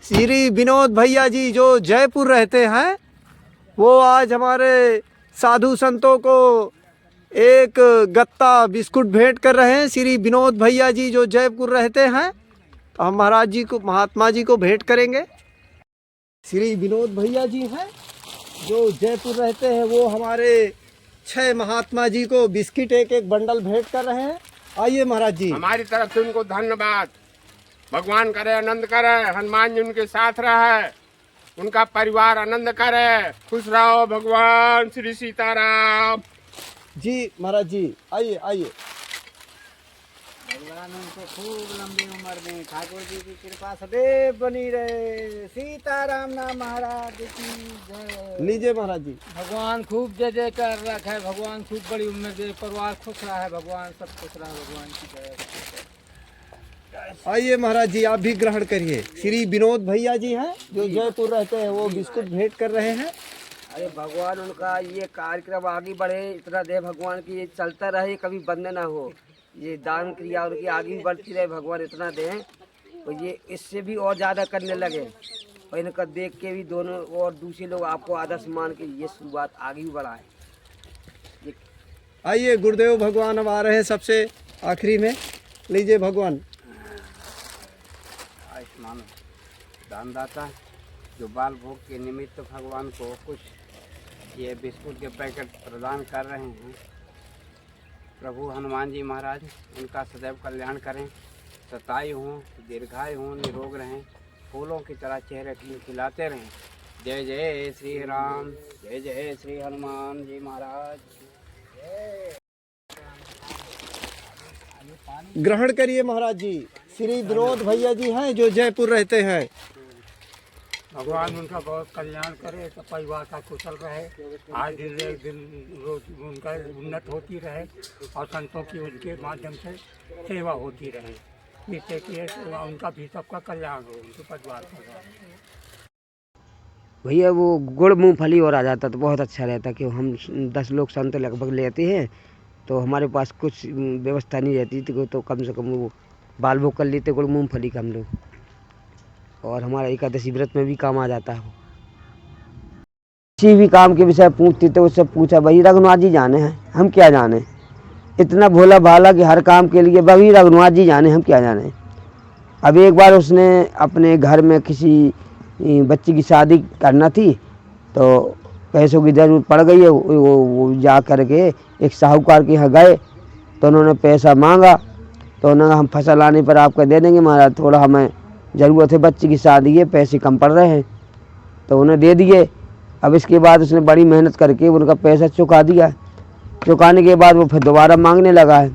श्री विनोद भैया जी जो जयपुर रहते हैं, वो आज हमारे साधु संतों को एक गत्ता बिस्कुट भेंट कर रहे हैं। श्री विनोद भैया जी जो जयपुर रहते हैं, तो हम महाराज जी को, महात्मा जी को भेंट करेंगे। श्री विनोद भैया जी हैं जो जयपुर रहते हैं, वो हमारे 6 महात्मा जी को बिस्किट एक एक बंडल भेंट कर रहे हैं। आइए महाराज जी। हमारी तरफ से उनको धन्यवाद। भगवान करे आनंद करे, हनुमान जी उनके साथ रहे, उनका परिवार आनंद करे, खुश रहो। भगवान श्री सीताराम जी। महाराज जी आइए आइए। भगवान उनको खूब लंबी उम्र दें, ठाकुर जी की कृपा सदैव बनी रहे। सीताराम नाम महाराज की जय। लीजिए महाराज जी। भगवान खूब जय जय कर रखे, भगवान खूब बड़ी उम्र दे, परिवार खुश रहा है, भगवान सब खुश रहा, भगवान की जय। आइए महाराज जी, आप भी ग्रहण करिए। श्री विनोद भैया जी हैं जो जयपुर रहते हैं, वो बिस्कुट भेंट कर रहे हैं। अरे भगवान उनका ये कार्यक्रम आगे बढ़े, इतना दे भगवान की, ये चलता रहे, कभी बंद ना हो। ये दान क्रिया उनकी आगे भी बढ़ती रहे, भगवान इतना दें और ये इससे भी और ज़्यादा करने लगे। और इनका देख के भी दोनों और दूसरे लोग आपको आदर्श मान के ये शुरुआत आगे भी बढ़ाए। आइए गुरुदेव भगवान अब आ रहे हैं सबसे आखिरी में। लीजिए भगवान। आयुष्मान दानदाता जो बाल भोग के निमित्त भगवान को कुछ ये बिस्कुट के पैकेट प्रदान कर रहे हैं। प्रभु हनुमान जी महाराज उनका सदैव कल्याण करें, सतायु हों, दीर्घायु हों, निरोग रहें, फूलों की तरह चेहरे खिलाते रहें। जय जय श्री राम, जय जय श्री हनुमान जी महाराज। ग्रहण करिए महाराज जी। श्री विनोद भैया जी हैं जो जयपुर रहते हैं। भगवान उनका बहुत कल्याण करे, तो परिवार का कुशल रहे, आज दिन एक दिन रोज उनका उन्नत होती रहे और संतों की उनके माध्यम से सेवा होती रहे, जिससे कि उनका भी सबका कल्याण हो, उनके परिवार का। भैया वो गुड़ मूंगफली और आ जाता तो बहुत अच्छा रहता कि हम 10 लोग संत लगभग लेते हैं, तो हमारे पास कुछ व्यवस्था नहीं रहती थी, तो कम से कम वो बाल भोग कर लेते गुड़ मूंगफली का हम लोग, और हमारा एकादशी व्रत में भी काम आ जाता है। किसी भी काम के विषय पूछते तो उससे पूछा, भाई रघुनाथ जी जाने हैं, हम क्या जाने। इतना भोला भाला कि हर काम के लिए भाई रघुनाथ जी जाने, हम क्या जाने। अब एक बार उसने अपने घर में किसी बच्ची की शादी करना थी, तो पैसों की ज़रूरत पड़ गई है। वो जा कर के एक साहूकार के यहाँ गए, तो उन्होंने पैसा मांगा, तो उन्होंने हम फसल आने पर आपको दे देंगे महाराज, थोड़ा हमें ज़रूरत है, बच्ची की शादी है, पैसे कम पड़ रहे हैं, तो उन्हें दे दिए। अब इसके बाद उसने बड़ी मेहनत करके उनका पैसा चुका दिया। चुकाने के बाद वो फिर दोबारा मांगने लगा है।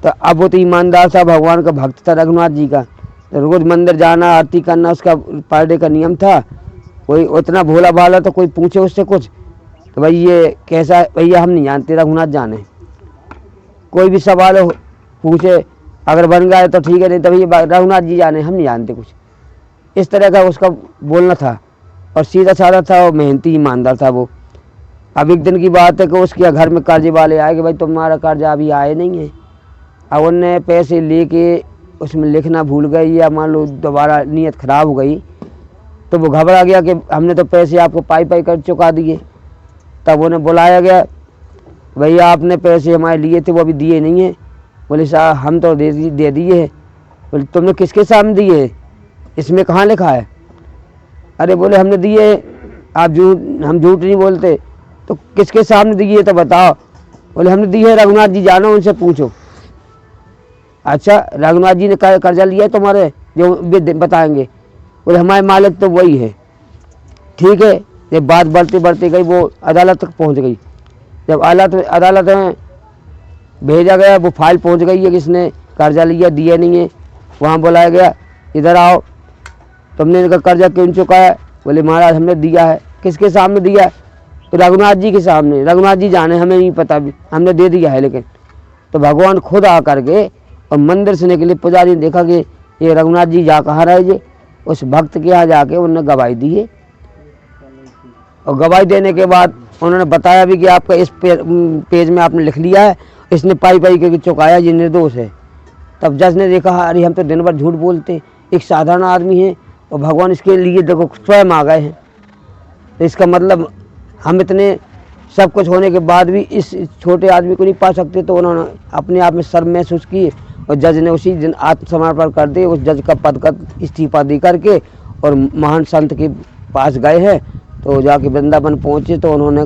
तो अब वो तो ईमानदार था, भगवान का भक्त था रघुनाथ जी का, तो रोज़ मंदिर जाना, आरती करना उसका पर डे का नियम था। कोई उतना भोला भाला तो कोई पूछे उससे कुछ, तो भाई ये कैसा है, भैया हम नहीं जानते, रघुनाथ जाने। कोई भी सवाल हो पूछे, अगर बन गया तो ठीक है, नहीं तो भैया रघुनाथ जी जाने, हम नहीं जानते कुछ। इस तरह का उसका बोलना था, और सीधा साधा था, और मेहनती ईमानदार था वो। अब एक दिन की बात है कि उसके घर में कर्जे वाले आए कि भाई तुम्हारा कर्जा अभी आए नहीं है। अब उनने पैसे लेके उसमें लिखना भूल गई, या मान लो दोबारा नीयत ख़राब हो गई, तो वो घबरा गया कि हमने तो पैसे आपको पाई पाई कर चुका दिए। तब उन्हें बुलाया गया, भैया आपने पैसे हमारे लिए थे, वो अभी दिए नहीं हैं। बोले साहब हम तो दे दिए हैं। बोले तुमने किसके सामने दिए, इसमें कहाँ लिखा है। अरे बोले हमने दिए, आप हम झूठ नहीं बोलते, तो किसके सामने दिए तो बताओ। बोले हमने दिए रघुनाथ जी, जानो उनसे पूछो। अच्छा रघुनाथ जी ने कर्जा लिया है तुम्हारे, जो बताएंगे। बोले हमारे मालिक तो वही है। ठीक है, ये बात बढ़ते बढ़ते गई, वो अदालत तक पहुंच गई। जब अदालत में भेजा गया, वो फाइल पहुंच गई है किसने कर्जा लिया, दिया नहीं है। वहाँ बुलाया गया, इधर आओ, तुमने इनका कर्जा क्यों चुकाया। बोले महाराज हमने दिया है। किसके सामने दिया है, तो रघुनाथ जी के सामने। रघुनाथ जी जाने, हमें नहीं पता भी, हमने दे दिया है। लेकिन तो भगवान खुद आ करके और मंदिर से निकले, पुजारी ने देखा कि ये रघुनाथ जी जा कहाँ रहे जी, उस भक्त के यहाँ जाके उन्होंने गवाही दी है। और गवाही देने के बाद उन्होंने बताया भी कि आपका इस पेज में आपने लिख लिया है, इसने पाई पाई के चुकाया, ये निर्दोष है। तब जज ने देखा अरे हम तो दिन भर झूठ बोलते, एक साधारण आदमी है और भगवान इसके लिए देखो स्वयं आ गए हैं। तो इसका मतलब हम इतने सब कुछ होने के बाद भी इस छोटे आदमी को नहीं पा सकते। तो उन्होंने अपने आप में शर्म महसूस की और जज ने उसी दिन आत्मसमर्पण कर दिए। उस जज का पद का इस्तीफा दे करके और महान संत के पास गए हैं। तो जाके वृंदावन पहुँचे तो उन्होंने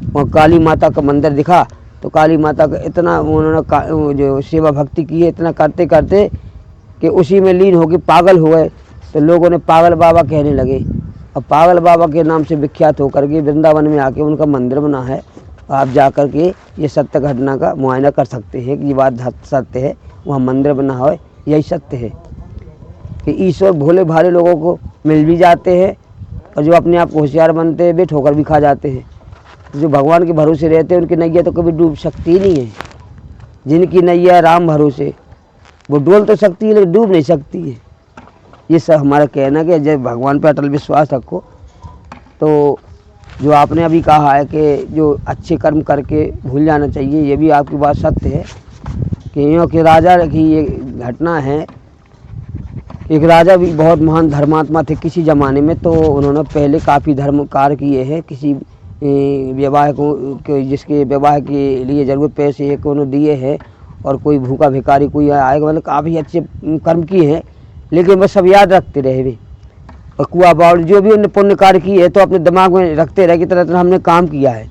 वहाँ काली माता का मंदिर दिखा। तो काली माता का इतना उन्होंने जो सेवा भक्ति की है, इतना करते करते कि उसी में लीन होकर पागल हो गए। तो लोगों ने पागल बाबा कहने लगे। अब पागल बाबा के नाम से विख्यात होकर के वृंदावन में आके उनका मंदिर बना है। आप जा कर के ये सत्य घटना का मुआयना कर सकते हैं कि ये बात सत्य है। वहाँ मंदिर बना है, यही सत्य है कि ईश्वर भोले भाले लोगों को मिल भी जाते हैं और जो अपने आप को होशियार बनते हैं वे ठोकर भी खा जाते हैं। जो भगवान के भरोसे रहते हैं उनकी नैया तो कभी डूब सकती ही नहीं है। जिनकी नैया राम भरोसे वो डोल तो सकती है लेकिन डूब नहीं सकती है। ये सब हमारा कहना कि जब भगवान पर अटल विश्वास रखो। तो जो आपने अभी कहा है कि जो अच्छे कर्म करके भूल जाना चाहिए, ये भी आपकी बात सत्य है कि यूँ कि राजा की ये घटना है। एक राजा भी बहुत महान धर्मात्मा थे किसी ज़माने में। तो उन्होंने पहले काफ़ी धर्म कार्य किए हैं। किसी विवाह को जिसके विवाह के लिए ज़रूरत पैसे को उन्होंने दिए हैं और कोई भूखा भिखारी कोई आएगा, मतलब काफ़ी अच्छे कर्म किए हैं। लेकिन बस सब याद रखते रहे वे और कुआ बावड़ जो भी उन्होंने पुण्य कार्य किए है तो अपने दिमाग में रखते रहे कि तरह तरह हमने काम किया है।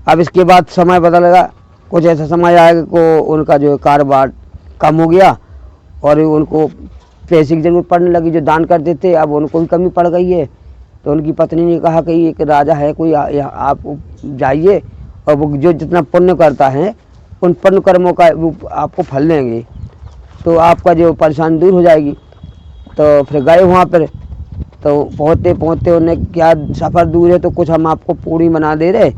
अब इसके बाद समय बदलेगा, कुछ ऐसा समय आएगा को उनका जो कारोबार कम हो गया और उनको पैसे की जरूरत पड़ने लगी। जो दान करते थे अब उनको भी कमी पड़ गई है। तो उनकी पत्नी ने कहा कि एक राजा है कोई, आप जाइए और वो जो जितना पुण्य करता है उन पुण्य कर्मों का आपको फल देंगे तो आपका जो परेशानी दूर हो जाएगी। तो फिर गए वहाँ पर। तो पहुँचते पहुँचते उन्हें क्या सफ़र दूर है तो कुछ हम आपको पूड़ी बना दे रहे,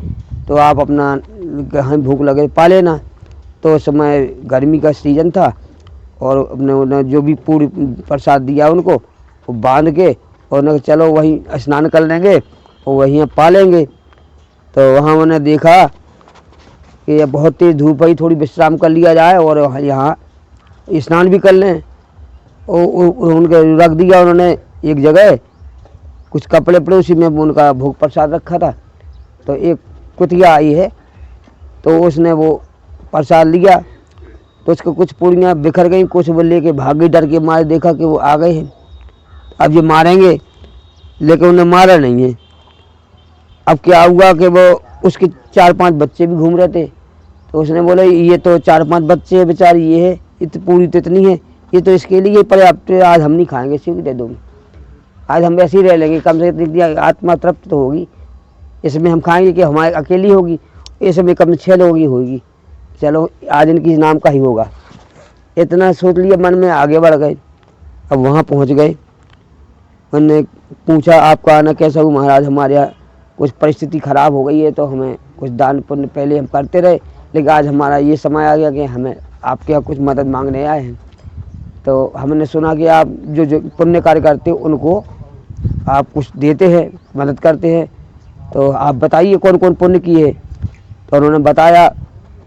तो आप अपना कहीं भूख लगे पा लेना। तो उस समय गर्मी का सीज़न था और उन्हें जो भी पूरी प्रसाद दिया उनको वो बांध के और उन्हें चलो वहीं स्नान कर लेंगे और वहीं पा लेंगे। तो वहाँ उन्हें देखा कि बहुत तेज़ धूप आई, थोड़ी विश्राम कर लिया जाए और यहाँ स्नान भी कर लें। और उनके रख दिया उन्होंने एक जगह कुछ कपड़े पड़े, उसी में उनका भोग प्रसाद रखा था। तो एक कुतिया आई है तो उसने वो प्रसाद लिया तो उसको कुछ पूरियाँ बिखर गई, कुछ वो लेके भाग गई। डर के मारे देखा कि वो आ गए हैं, अब ये मारेंगे, लेकिन उन्हें मारा नहीं है। अब क्या हुआ कि वो उसके 4-5 बच्चे भी घूम रहे थे। तो उसने बोला ये तो 4-5 बच्चे हैं बेचारी, ये है पूरी तो इतनी है, ये तो इसके लिए पर्याप्त है, आज हम नहीं खाएंगे, इसी को दे दो, आज हम वैसे ही रह लेंगे, कम से कम आत्मा तृप्त तो होगी। इसमें हम खाएंगे कि हमारी अकेली होगी, इसमें कम 6 लोगों की होगी, चलो आज इनकी नाम का ही होगा। इतना सोच लिया मन में, आगे बढ़ गए। अब वहाँ पहुँच गए, उन्होंने पूछा आपका आना कैसा हुआ? महाराज हमारे यहाँ कुछ परिस्थिति ख़राब हो गई है तो हमें कुछ दान पुण्य पहले हम करते रहे, लेकिन आज हमारा ये समय आ गया कि हमें आपके यहाँ कुछ मदद मांगने आए हैं। तो हमने सुना कि आप जो पुण्य कार्य करते हो उनको आप कुछ देते हैं, मदद करते हैं, तो आप बताइए कौन कौन पुण्य किए है। तो उन्होंने बताया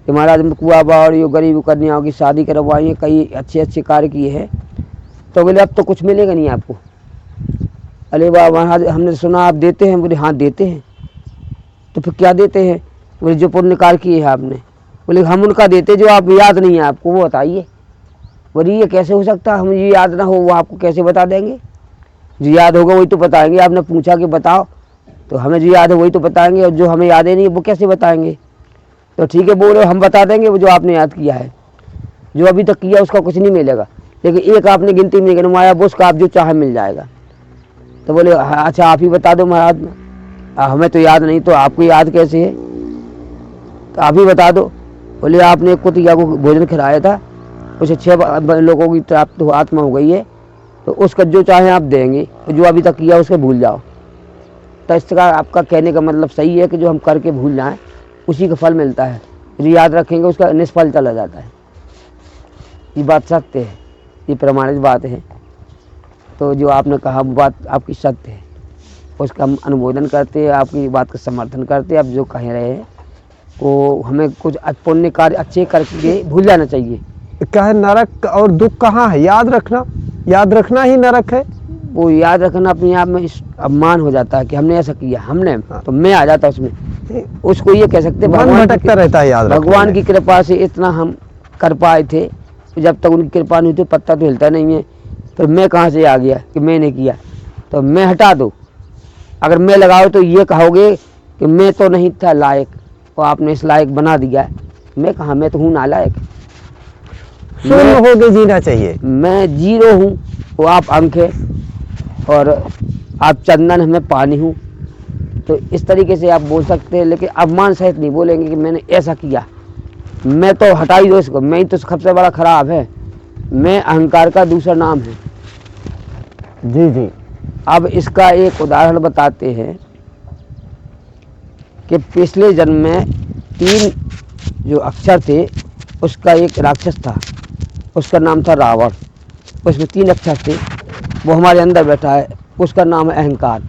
कि महाराज कुआ बावड़ और गरीब कन्याओं की शादी करवाई है, कई अच्छे अच्छे कार्य किए हैं। तो बोले अब तो कुछ मिलेगा नहीं आपको। अरे वाह महाराज हमने सुना आप देते हैं। बोले हाँ देते हैं। तो फिर क्या देते हैं? बोले जो पुण्य कार्य किए हैं आपने। बोले हम उनका देते जो आप याद नहीं है आपको, वो बताइए। बोले ये कैसे हो सकता है, हम ये याद ना हो वो आपको कैसे बता देंगे? जो याद होगा वही तो बताएंगे। आपने पूछा कि बताओ, तो हमें जो याद है वही तो बताएंगे, और जो हमें याद ही नहीं है वो कैसे बताएंगे? तो ठीक है बोलो हम बता देंगे वो जो आपने याद किया है। जो अभी तक किया उसका कुछ नहीं मिलेगा, लेकिन एक आपने गिनती में गिनवाया वो उसका आप जो चाहे मिल जाएगा। तो बोले अच्छा आप ही बता दो महाराज, हमें तो याद नहीं, तो आपको याद कैसे है? तो आप ही बता दो। बोले आपने एक कुतिया को भोजन खिलाया था, उसे 6 लोगों की प्राप्त आत्मा हो गई है, तो उसका जो चाहे आप देंगे, तो जो अभी तक किया उसको भूल जाओ। तो इसका आपका कहने का मतलब सही है कि जो हम करके भूल जाएं उसी का फल मिलता है, जो याद रखेंगे उसका निष्फल चला जाता है। ये बात सत्य है, ये प्रमाणित बात है। तो जो आपने कहा वो बात आपकी सत्य है, उसका हम अनुमोदन करते हैं, आपकी बात का समर्थन करते हैं। आप जो कह रहे हैं वो हमें कुछ पुण्य कार्य अच्छे करके भूल जाना चाहिए। क्या है नरक और दुख कहाँ है? याद रखना, याद रखना ही नरक है। वो याद रखना अपने आप में अपमान हो जाता है कि हमने ऐसा किया, हमने तो मैं आ जाता उसमें। उसको ये कह सकते मन भटकता रहता है याद रखने भगवान में। की कृपा से इतना हम कर पाए थे, जब तक उनकी कृपा नहीं थी पत्ता तो हिलता नहीं है। तो मैं कहाँ से आ गया कि मैंने किया, तो मैं हटा दो। अगर मैं लगाओ तो ये कहोगे कि मैं तो नहीं था लायक और आपने इस लायक बना दिया। मैं कहाँ, मैं तो हूँ नालायक। शून्य होके जीना चाहिए। मैं जीरो हूँ, वो आप अंक है, और आप चंदन, मैं पानी हूँ। तो इस तरीके से आप बोल सकते हैं, लेकिन अपमान सहित नहीं बोलेंगे कि मैंने ऐसा किया। मैं तो हटा ही दो इसको, मैं ही तो सबसे बड़ा खराब है। मैं अहंकार का दूसरा नाम है। जी जी। अब इसका एक उदाहरण बताते हैं कि पिछले जन्म में 3 जो अक्षर थे, उसका एक राक्षस था, उसका नाम था रावण। उसमें 3 अक्षर थे, वो हमारे अंदर बैठा है, उसका नाम है अहंकार।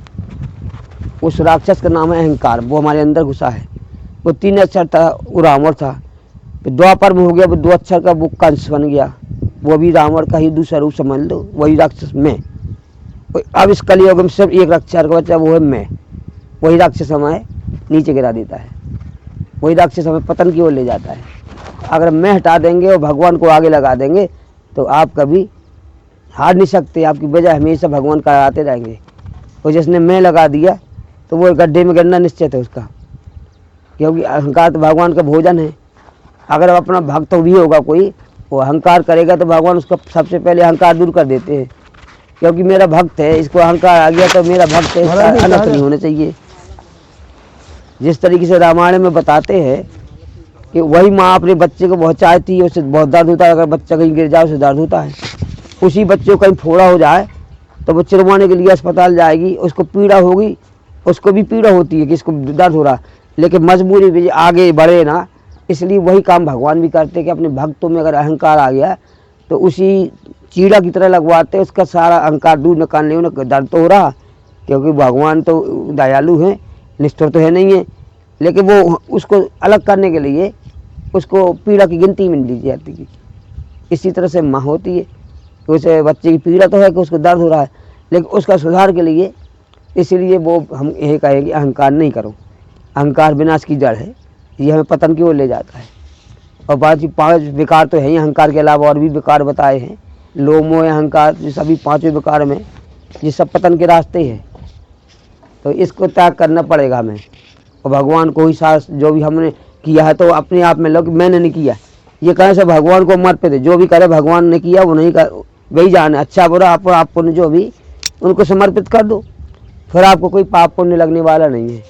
उस राक्षस का नाम है अहंकार, वो हमारे अंदर घुसा है। वो 3 अक्षर था, वो रावण था। फिर द्वापर में हो गया, वो 2 अक्षर का वो कंस बन गया, वो भी रावण का ही दूसरा रूप समझ लो, वही राक्षस मैं। अब इस कलियुग में सिर्फ 1 अक्षर का बच्चा, वो है मैं। वही राक्षस हमें नीचे गिरा देता है, वही राक्षस हमें पतन की ओर ले जाता है। अगर मैं हटा देंगे और भगवान को आगे लगा देंगे तो आप कभी हार नहीं सकते, आपकी वजह हमेशा भगवान का आते रहेंगे। और जिसने मैं लगा दिया तो वो गड्ढे में गिरना निश्चित है उसका, क्योंकि अहंकार तो भगवान का भोजन है। अगर अपना भक्त भी होगा कोई, वो अहंकार करेगा तो भगवान उसका सबसे पहले अहंकार दूर कर देते हैं, क्योंकि मेरा भक्त है, इसको अहंकार आ गया तो मेरा भक्त है, इसका अनर्थ नहीं होना चाहिए। जिस तरीके से रामायण में बताते हैं कि वही माँ अपने बच्चे को बहुत चाहती है, उससे बहुत दर्द होता है। अगर बच्चा कहीं गिर जाए उसे दर्द होता है। उसी बच्चे को कहीं फोड़ा हो जाए तो वो चिरवाने के लिए अस्पताल जाएगी, उसको पीड़ा होगी, उसको भी पीड़ा होती है कि इसको दर्द हो रहा है, लेकिन मजबूरी भी आगे बढ़े ना। इसलिए वही काम भगवान भी करते हैं कि अपने भक्तों में अगर अहंकार आ गया तो उसी चीड़ा की तरह लगवाते, उसका सारा अहंकार दूर निकालने, उन्हें दर्द तो हो रहा, क्योंकि भगवान तो दयालु हैं, निष्ठुर तो है नहीं है, लेकिन वो उसको अलग करने के लिए उसको पीड़ा की गिनती में ली जाती है। इसी तरह से माँ होती है, उसे बच्चे की पीड़ा तो है कि उसको दर्द हो रहा है, लेकिन उसका सुधार के लिए, इसलिए वो हम यही कहेंगे अहंकार नहीं करो। अहंकार विनाश की जड़ है, ये हमें पतन की ओर ले जाता है। और बाकी 5 विकार तो है ही, अहंकार के अलावा और भी विकार बताए हैं, लोभ मोह अहंकार, जो सभी 5 विकार में ये सब पतन के रास्ते हैं। तो इसको त्याग करना पड़ेगा हमें, और भगवान को ही साथ जो भी हमने किया है तो अपने आप में लो कि मैंने नहीं किया, ये कहे से भगवान को समर्पित है। जो भी करे भगवान ने किया, वो नहीं कर, वही जाने अच्छा बुरा आप पुण्य जो भी उनको समर्पित कर दो, फिर आपको कोई पाप पुण्य लगने वाला नहीं है।